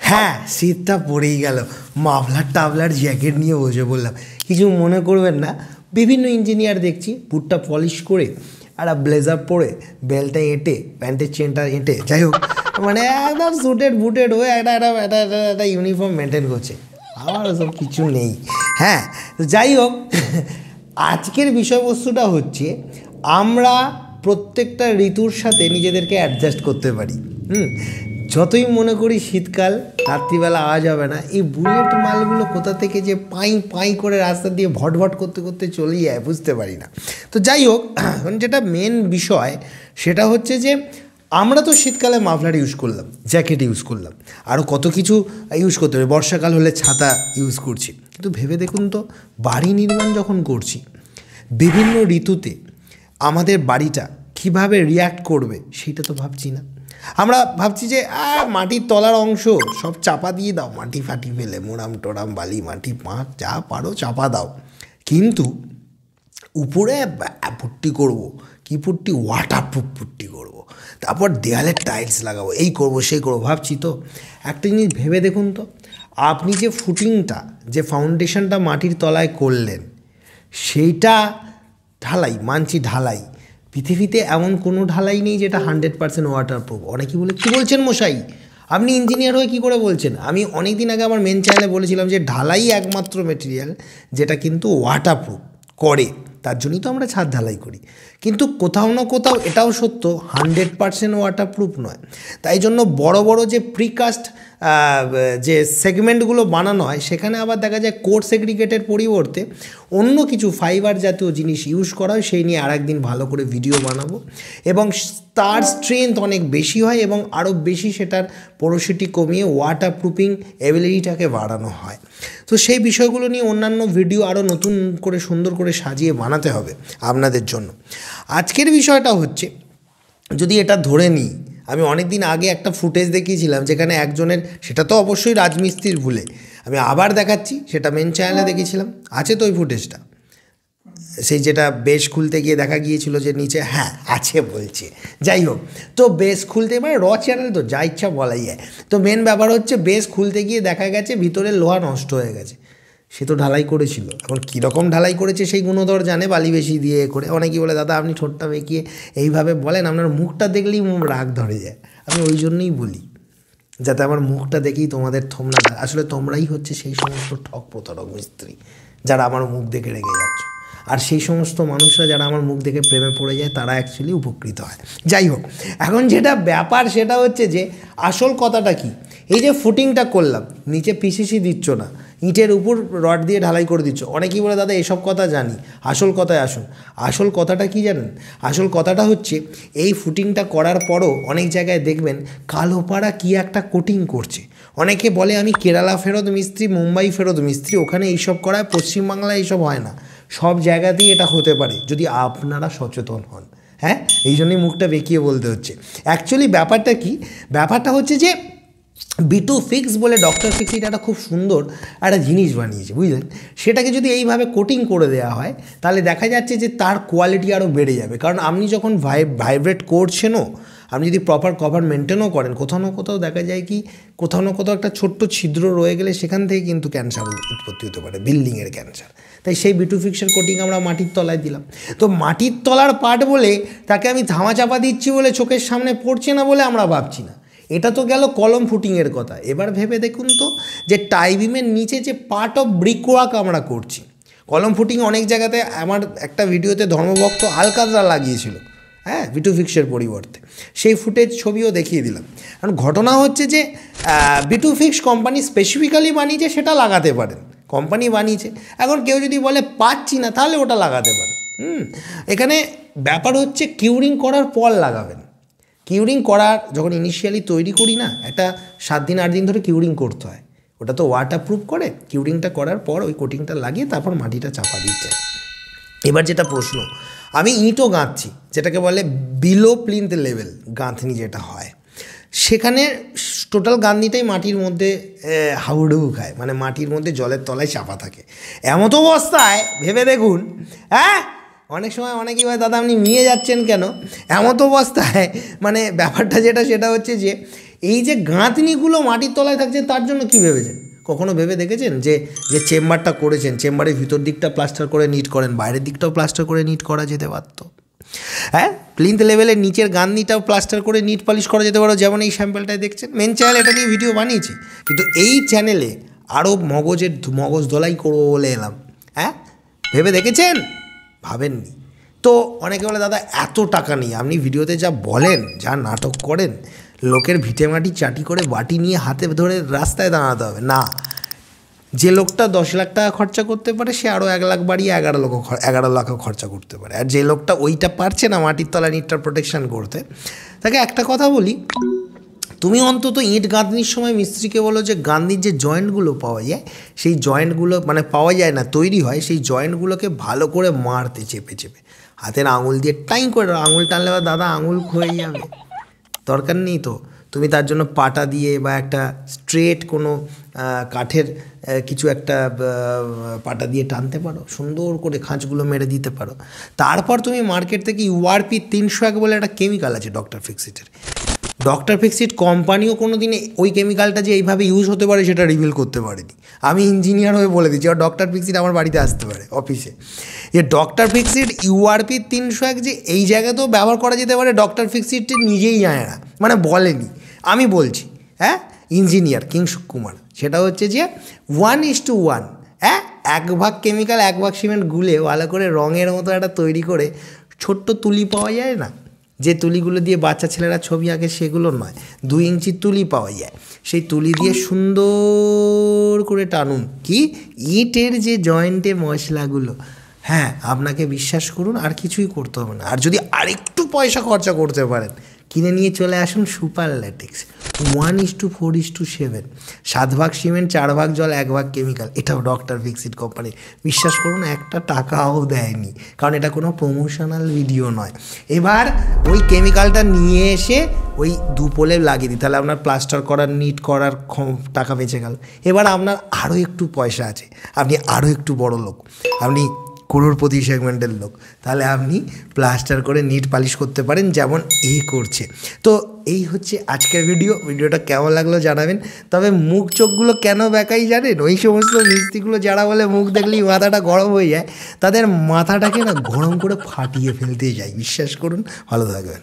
হ্যাঁ, শীতটা পড়েই গেল। মাফলার টাফলার জ্যাকেট নিয়ে বসে বললাম, কিছু মনে করবেন না। বিভিন্ন ইঞ্জিনিয়ার দেখছি বুটটা পলিশ করে আর ব্লেজার পরে, বেলটা এঁটে, প্যান্টের চেনটা এঁটে, যাই হোক মানে একদম সুটেড বুটেড হয়ে একটা ইউনিফর্ম মেনটেন করছে। আমার ওসব কিছু নেই। হ্যাঁ, যাই হোক, আজকের বিষয়বস্তুটা হচ্ছে আমরা প্রত্যেকটা ঋতুর সাথে নিজেদেরকে অ্যাডজাস্ট করতে পারি। যতই মনে করি শীতকাল, রাত্রিবেলা আওয়াজ হবে না, এই বুলেট মালগুলো কোথা থেকে যে পাই পাই করে রাস্তা দিয়ে ভটভট করতে করতে চলে যায় বুঝতে পারি না। তো যাই হোক, যেটা মেন বিষয় সেটা হচ্ছে যে আমরা তো শীতকালে মাফলার ইউজ করলাম, জ্যাকেট ইউজ করলাম, আরও কত কিছু ইউজ করতে হবে, বর্ষাকাল হলে ছাতা ইউজ করছি। কিন্তু ভেবে দেখুন তো, বাড়ি নির্মাণ যখন করছি, বিভিন্ন ঋতুতে আমাদের বাড়িটা কীভাবে রিয়্যাক্ট করবে সেটা তো ভাবছি না। আমরা ভাবছি যে মাটির তলার অংশ সব চাপা দিয়ে দাও, মাটি ফাটি ফেলে, মোড়াম টোড়াম বালি মাটি পাঁচ যা পারো চাপা দাও, কিন্তু উপরে পুট্টি করব, কি পুট্টি, ওয়াটারপ্রুফ পুট্টি করব, তারপর দেয়ালে টাইলস লাগাবো, এই করব সেই করবো। ভাবছি তো একটা জিনিস ভেবে দেখুন তো, আপনি যে ফুটিংটা, যে ফাউন্ডেশনটা মাটির তলায় করলেন, সেইটা ঢালাই, মানছি ঢালাই, পৃথিবীতে এমন কোনো ঢালাই নেই যেটা 100% ওয়াটারপ্রুফ। অনেকেই বলে, কী বলছেন মশাই, আপনি ইঞ্জিনিয়ার হয়ে কী করে বলছেন? আমি অনেক দিন আগে আমার মেন চ্যানেলে বলেছিলাম যে ঢালাই একমাত্র মেটেরিয়াল যেটা কিন্তু ওয়াটারপ্রুফ করে, তার জন্যই তো আমরা ছাদ ঢালাই করি। কিন্তু কোথাও না কোথাও এটাও সত্য, 100% ওয়াটারপ্রুফ নয়। তাই জন্য বড় বড় যে প্রিকাস্ট যে সেগমেন্টগুলো বানানো হয়, সেখানে আবার দেখা যায় কোর সেগ্রিগেটের পরিবর্তে অন্য কিছু ফাইবার জাতীয় জিনিস ইউজ করা হয়। সেই নিয়ে আরেকদিন ভালো করে ভিডিও বানাবো, এবং তার স্ট্রেংথ অনেক বেশি হয় এবং আরও বেশি সেটার পোরোসিটি কমিয়ে ওয়াটারপ্রুফিং এবিলিটিটাকে বাড়ানো হয়। তো সেই বিষয়গুলো নিয়ে অন্যান্য ভিডিও আরও নতুন করে সুন্দর করে সাজিয়ে বানাতে হবে আপনাদের জন্য। আজকের বিষয়টা হচ্ছে, যদি এটা ধরে নিই, আমি অনেক দিন আগে একটা ফুটেজ দেখিয়েছিলাম যেখানে একজনের, সেটা তো অবশ্যই রাজমিস্ত্রির ভুলে, আমি আবার দেখাচ্ছি, সেটা মেন চ্যানেলে দেখেছিলাম, আছে তো ওই ফুটেজটা, সেই যেটা বেশ খুলতে গিয়ে দেখা গিয়েছিল যে নিচে, হ্যাঁ আছে বলছে, যাই হোক, তো বেশ খুলতে, মানে চ্যানেল তো যা ইচ্ছা বলাই যায়। তো মেন ব্যাপার হচ্ছে বেশ খুলতে গিয়ে দেখা গেছে ভিতরে লোহা নষ্ট হয়ে গেছে। সে তো ঢালাই করেছিল, এখন কীরকম ঢালাই করেছে সেই গুণধর জানে, বালি বেশি দিয়ে করে। অনেকেই বলে, দাদা আপনি ঠোঁটটা বেঁকিয়ে এইভাবে বলেন, আপনার মুখটা দেখলেই রাগ ধরে যায়। আমি ওই জন্যই বলি, যাতে আমার মুখটা দেখেই তোমাদের থমনা, আসলে তোমরাই হচ্ছে সেই সমস্ত ঠক প্রতারক মিস্ত্রি যারা আমার মুখ দেখে রেগে যাচ্ছ, আর সেই সমস্ত মানুষরা যারা আমার মুখ দেখে প্রেমে পড়ে যায় তারা অ্যাকচুয়ালি উপকৃত হয়। যাই হোক, এখন যেটা ব্যাপার সেটা হচ্ছে যে আসল কথাটা কি, এই যে ফুটিংটা করলাম, নিচে পিসিসি দিচ্ছ না, ইটের উপর রড দিয়ে ঢালাই করে দিচ্ছ। অনেকেই বলে, দাদা এসব কথা জানি, আসল কথায় আসুন। আসল কথাটা কি জানেন? আসল কথাটা হচ্ছে, এই ফুটিংটা করার পরও অনেক জায়গায় দেখবেন কালোপাড়া কি একটা কোটিং করছে। অনেকে বলে আমি কেরালা ফেরত মিস্ত্রি, মুম্বাই ফেরত মিস্ত্রি, ওখানে এইসব করায়, পশ্চিমবাংলায় এইসব হয় না। সব জায়গাতেই এটা হতে পারে যদি আপনারা সচেতন হন। হ্যাঁ, এই জন্যই মুখটা বেঁকিয়ে বলতে হচ্ছে। অ্যাকচুয়ালি ব্যাপারটা কি, ব্যাপারটা হচ্ছে যে বিটু ফিক্স বলে ডক্টর ফিক্স এটা খুব সুন্দর একটা জিনিস বানিয়েছে, বুঝলেন? সেটাকে যদি এইভাবে কোটিং করে দেওয়া হয়, তাহলে দেখা যাচ্ছে যে তার কোয়ালিটি আরও বেড়ে যাবে। কারণ আপনি যখন ভাইব্রেট করছেনও, আপনি যদি প্রপার কভার মেনটেনও করেন, কোথাও না কোথাও দেখা যায় কি, কোথাও না কোথাও একটা ছোট্ট ছিদ্র রয়ে গেলে সেখান থেকে কিন্তু ক্যান্সার উৎপত্তি হতে পারে, বিল্ডিংয়ের ক্যান্সার। তাই সেই বিটু ফিক্সের কোটিং আমরা মাটির তলায় দিলাম। তো মাটির তলার পার্ট বলে তাকে আমি ধামা চাপা দিচ্ছি বলে চোখের সামনে পড়ছে না বলে আমরা ভাবছি না। এটা তো গেল কলম ফুটিংয়ের কথা। এবার ভেবে দেখুন তো, যে টাইবিমের নিচে যে পার্ট অফ ব্রিক ওয়ার্ক আমরা করছি, কলম ফুটিং অনেক জায়গাতে, আমার একটা ভিডিওতে ধর্মভক্ত আলকাতরা লাগিয়েছিল, হ্যাঁ, বিটু ফিক্সের পরিবর্তে। সেই ফুটেজ ছবিও দেখিয়ে দিলাম। কারণ ঘটনা হচ্ছে যে বিটু ফিক্স কোম্পানি স্পেসিফিক্যালি বানিয়েছে, সেটা লাগাতে পারেন, কোম্পানি বানিয়েছে। এখন কেউ যদি বলে পাচ্ছি না, তাহলে ওটা লাগাতে পারে। এখানে ব্যাপার হচ্ছে কিউরিং করার পর লাগাবেন। কিউরিং করার যখন ইনিশিয়ালি তৈরি করি না, একটা 7 দিন 8 দিন ধরে কিউরিং করতে হয়, ওটা তো ওয়াটারপ্রুফ করে। কিউরিংটা করার পর ওই কোটিংটা লাগিয়ে তারপর মাটিটা চাপা দিতে। এবার যেটা প্রশ্ন, আমি ইঁটও গাঁথছি, যেটাকে বলে বিলো প্লিন্থ লেভেল গাঁথনি যেটা হয়, সেখানে টোটাল গাঁথনিটাই মাটির মধ্যে হাউডুবু খায়, মানে মাটির মধ্যে জলের তলায় চাপা থাকে। এমত অবস্থায় ভেবে দেখুন, হ্যাঁ, অনেক সময় অনেকেই হয়, দাদা আপনি নিয়ে যাচ্ছেন কেন? এমত অবস্থায় মানে ব্যাপারটা যেটা, সেটা হচ্ছে যে এই যে গাঁথনিগুলো মাটির তলায় থাকছে তার জন্য কি ভেবেছেন? কখনো ভেবে দেখেছেন যে যে চেম্বারটা করেছেন, চেম্বারের ভিতর দিকটা প্লাস্টার করে নিট করেন, বাইরের দিকটাও প্লাস্টার করে নিট করা যেতে পারত। হ্যাঁ, প্লিন্থ লেভেলের নিচের গাঁথনিটাও প্লাস্টার করে নিট পলিশ করা যেতে পারো, যেমন এই স্যাম্পলটায় দেখছেন। মেন চ্যানেল এটা নিয়ে ভিডিও বানিয়েছি, কিন্তু এই চ্যানেলে আরও মগজ ধোলাই করবো বলে এলাম। হ্যাঁ, ভেবে দেখেছেন? ভাবেননি তো। অনেকে বলে দাদা এত টাকা নেই, আপনি ভিডিওতে যা বলেন, যা নাটক করেন, লোকের ভিটে মাটি চাটি করে বাটি নিয়ে হাতে ধরে রাস্তায় দাঁড়াতে হবে না। যে লোকটা 10 লাখ টাকা খরচা করতে পারে সে আরও 1 লাখ বাড়িয়ে 11 লাখ খরচা করতে পারে। আর যে লোকটা ওইটা পারছে না মাটির তলা নিটটার প্রোটেকশান করতে, তাকে একটা কথা বলি, তুমি অন্তত ইট গাঁথনির সময় মিস্ত্রিকে বলো যে গাঁথনির যে জয়েন্টগুলো পাওয়া যায়, সেই জয়েন্টগুলো মানে পাওয়া যায় না, তৈরি হয়, সেই জয়েন্টগুলোকে ভালো করে মারতে চেপে চেপে হাতের আঙুল দিয়ে টাইম করে। আঙুল টানলে বা দাদা আঙুল ক্ষয়ে যাবে, দরকার নেই তো। তুমি তার জন্য পাটা দিয়ে বা একটা স্ট্রেট কোনো কাঠের কিছু একটা পাটা দিয়ে টানতে পারো, সুন্দর করে খাঁজগুলো মেরে দিতে পারো। তারপর তুমি মার্কেট থেকে URP 301 বলে একটা কেমিক্যাল আছে ডক্টর ফিক্সিটের। ডক্টর ফিক্সিট কোম্পানিও কোনো দিন ওই কেমিক্যালটা যে এইভাবে ইউজ হতে পারে সেটা রিভিল করতে পারেনি। আমি ইঞ্জিনিয়ার হয়ে বলে দিচ্ছি, আর ডক্টর ফিক্সিট আমার বাড়িতে আসতে পারে অফিসে, যে ডক্টর ফিক্সিট URP 301 যে এই জায়গাতেও ব্যবহার করা যেতে পারে, ডক্টর ফিক্সিট নিজেই জানে না, মানে বলেনি। আমি বলছি, হ্যাঁ, ইঞ্জিনিয়ার কিংসুক কুমার, সেটা হচ্ছে যে 1:1, হ্যাঁ, 1 ভাগ কেমিক্যাল 1 ভাগ সিমেন্ট গুলে ভালো করে রঙের মতো একটা তৈরি করে ছোট্ট তুলি পাওয়া যায় না, যে তুলিগুলো দিয়ে বাচ্চা ছেলেরা ছবি আঁকে, সেগুলো নয়, 2 ইঞ্চির তুলি পাওয়া যায়। সেই তুলি দিয়ে সুন্দর করে টানুন, কি ইটের যে জয়েন্টে মশলাগুলো, হ্যাঁ, আপনাকে বিশ্বাস করুন আর কিছুই করতে হবে না। আর যদি আরেকটু পয়সা খরচা করতে পারেন, কিনে নিয়ে চলে আসুন সুপার ল্যাটেক্স 1:4:7, 7 ভাগ সিমেন্ট 4 ভাগ জল 1 ভাগ কেমিক্যাল। এটাও ডক্টর ফিক্সিট কোম্পানি। বিশ্বাস করুন একটা টাকাও দেয়নি, কারণ এটা কোনো প্রমোশনাল ভিডিও নয়। এবার ওই কেমিক্যালটা নিয়ে এসে ওই 2 পোলে লাগিয়ে দিই, তাহলে আপনার প্লাস্টার করার নিট করার টাকা বেঁচে গেল। এবার আপনার আরও একটু পয়সা আছে, আপনি আরও একটু বড় লোক, আপনি করোড়পতি সেগমেন্টের লোক, তাহলে আপনি প্লাস্টার করে নিট পালিশ করতে পারেন, যেমন এই করছে। তো এই হচ্ছে আজকের ভিডিওটা কেমন লাগলো জানাবেন। তবে মুখ চোখগুলো কেন বেঁকাই জানেন? ওই সমস্ত মিস্ত্রিগুলো যারা বলে মুখ দেখলেই মাথাটা গরম হয়ে যায়, তাদের মাথাটাকে না গরম করে ফাটিয়ে ফেলতে যায়। বিশ্বাস করুন, ভালো থাকবেন।